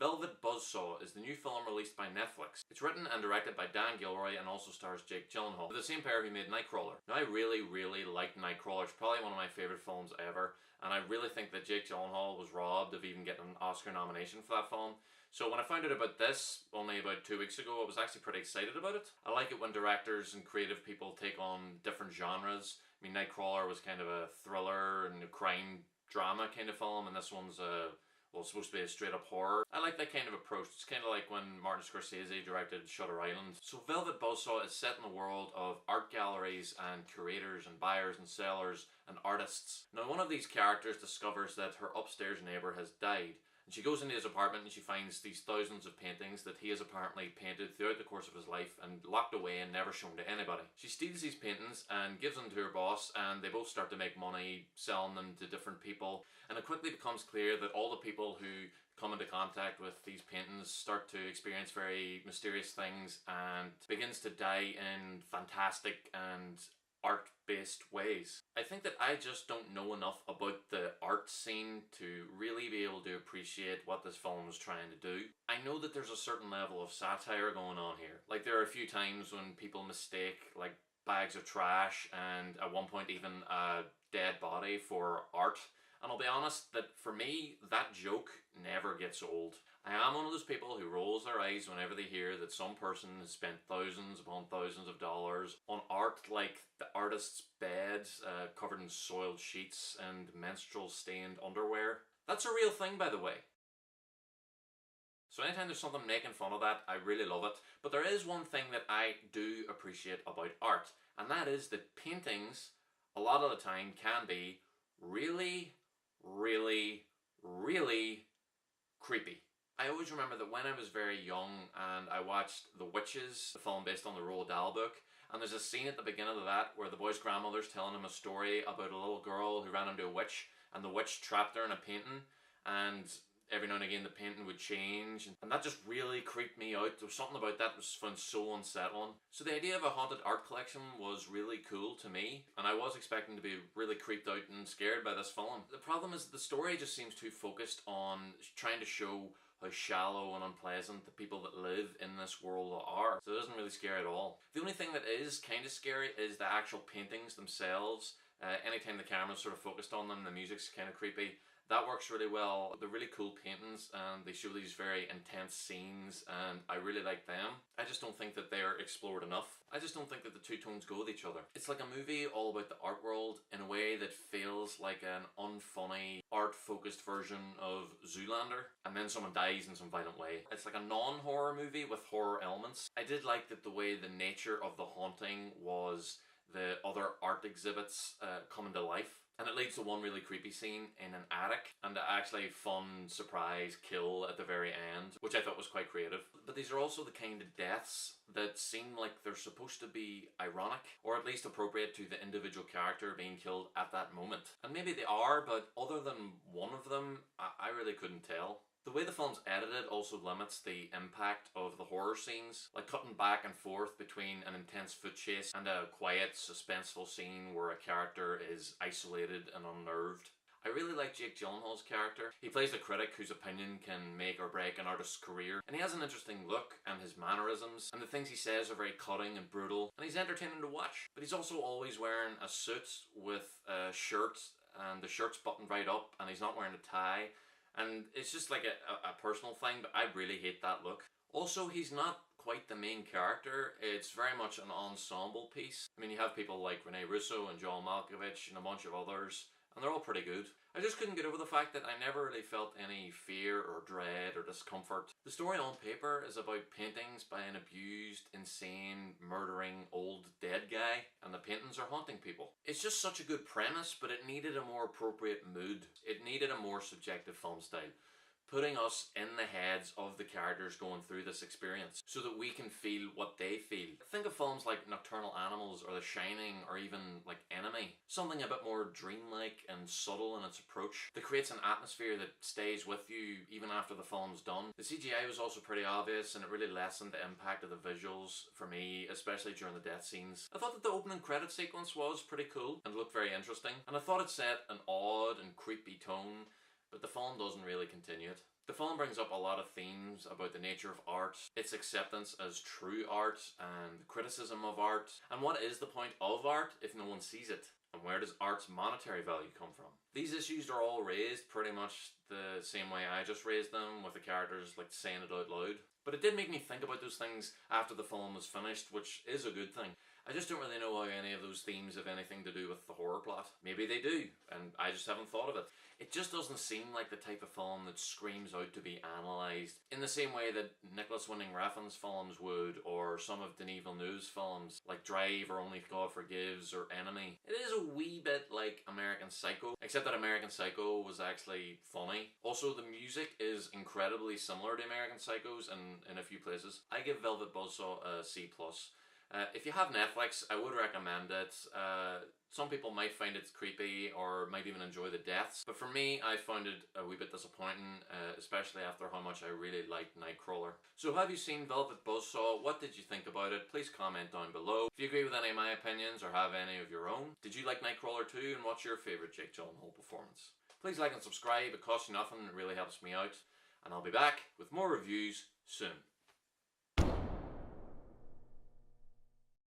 Velvet Buzzsaw is the new film released by Netflix. It's written and directed by Dan Gilroy and also stars Jake Gyllenhaal, the same pair who made Nightcrawler. Now I really liked Nightcrawler. It's probably one of my favourite films ever, and I really think that Jake Gyllenhaal was robbed of even getting an Oscar nomination for that film. So when I found out about this only about 2 weeks ago, I was actually pretty excited about it. I like it when directors and creative people take on different genres. I mean, Nightcrawler was kind of a thriller and a crime drama kind of film, and this one's supposed to be a straight up horror. I like that kind of approach. It's kind of like when Martin Scorsese directed Shutter Island. So Velvet Buzzsaw is set in the world of art galleries and curators and buyers and sellers and artists. Now one of these characters discovers that her upstairs neighbour has died. And she goes into his apartment and she finds these thousands of paintings that he has apparently painted throughout the course of his life and locked away and never shown to anybody. She steals these paintings and gives them to her boss, and they both start to make money selling them to different people. And it quickly becomes clear that all the people who come into contact with these paintings start to experience very mysterious things and begins to die in fantastic and art-based ways. I think that I just don't know enough about the art scene to really be able to appreciate what this film was trying to do. I know that there's a certain level of satire going on here. Like, there are a few times when people mistake like bags of trash and at one point even a dead body for art. And I'll be honest that for me, that joke never gets old. I am one of those people who rolls their eyes whenever they hear that some person has spent thousands upon thousands of dollars on art like the artist's bed covered in soiled sheets and menstrual stained underwear. That's a real thing, by the way. So anytime there's something making fun of that, I really love it. But there is one thing that I do appreciate about art, and that is that paintings, a lot of the time, can be really creepy. I always remember that when I was very young and I watched The Witches, the film based on the Roald Dahl book, and there's a scene at the beginning of that where the boy's grandmother's telling him a story about a little girl who ran into a witch, and the witch trapped her in a painting, and every now and again the painting would change, and that just really creeped me out. There was something about that was found so unsettling. So the idea of a haunted art collection was really cool to me, and I was expecting to be really creeped out and scared by this film. The problem is the story just seems too focused on trying to show how shallow and unpleasant the people that live in this world are. So it doesn't really scare at all. The only thing that is kind of scary is the actual paintings themselves. Anytime the camera's sort of focused on them, the music's kind of creepy. That works really well. They're really cool paintings and they show these very intense scenes, and I really like them. I just don't think that they're explored enough. I just don't think that the two tones go with each other. It's like a movie all about the art world in a way that feels like an unfunny, art-focused version of Zoolander, and then someone dies in some violent way. It's like a non-horror movie with horror elements. I did like that the way the nature of the haunting was the other art exhibits coming to life. And it leads to one really creepy scene in an attic, and an actually fun surprise kill at the very end, which I thought was quite creative. But these are also the kind of deaths that seem like they're supposed to be ironic, or at least appropriate to the individual character being killed at that moment. And maybe they are, but other than one of them, I really couldn't tell. The way the film's edited also limits the impact of the horror scenes, like cutting back and forth between an intense foot chase and a quiet, suspenseful scene where a character is isolated and unnerved. I really like Jake Gyllenhaal's character. He plays the critic whose opinion can make or break an artist's career, and he has an interesting look, and his mannerisms and the things he says are very cutting and brutal, and he's entertaining to watch. But he's also always wearing a suit with a shirt, and the shirt's buttoned right up, and he's not wearing a tie. And it's just like a personal thing, but I really hate that look. Also, he's not quite the main character. It's very much an ensemble piece. I mean, you have people like Rene Russo and John Malkovich and a bunch of others, and they're all pretty good. I just couldn't get over the fact that I never really felt any fear or dread or discomfort. The story on paper is about paintings by an abused, insane, murdering, old, dead guy, and the paintings are haunting people. It's just such a good premise, but it needed a more appropriate mood. It needed a more subjective film style, putting us in the heads of the characters going through this experience so that we can feel what they feel. Think of films like Nocturnal Animals or The Shining or even like Enemy. Something a bit more dreamlike and subtle in its approach that creates an atmosphere that stays with you even after the film's done. The CGI was also pretty obvious and it really lessened the impact of the visuals for me, especially during the death scenes. I thought that the opening credit sequence was pretty cool and looked very interesting, and I thought it set an odd and creepy tone, but the film doesn't really continue it. The film brings up a lot of themes about the nature of art, its acceptance as true art, and the criticism of art, and what is the point of art if no one sees it? And where does art's monetary value come from? These issues are all raised pretty much the same way I just raised them, with the characters like saying it out loud. But it did make me think about those things after the film was finished, which is a good thing. I just don't really know how any of those themes have anything to do with the horror plot. Maybe they do, and I just haven't thought of it. It just doesn't seem like the type of film that screams out to be analysed in the same way that Nicholas Winding Refn's films would, or some of Denis Villeneuve's films like Drive or Only God Forgives or Enemy. It is a wee bit like American Psycho, except that American Psycho was actually funny. Also, the music is incredibly similar to American Psycho's in a few places. I give Velvet Buzzsaw a C+. If you have Netflix, I would recommend it. Some people might find it creepy or might even enjoy the deaths, but for me, I found it a wee bit disappointing, especially after how much I really liked Nightcrawler. So have you seen Velvet Buzzsaw? What did you think about it? Please comment down below. If you agree with any of my opinions or have any of your own. Did you like Nightcrawler too, and what's your favourite Jake Gyllenhaal performance? Please like and subscribe, it costs you nothing, it really helps me out. And I'll be back with more reviews soon.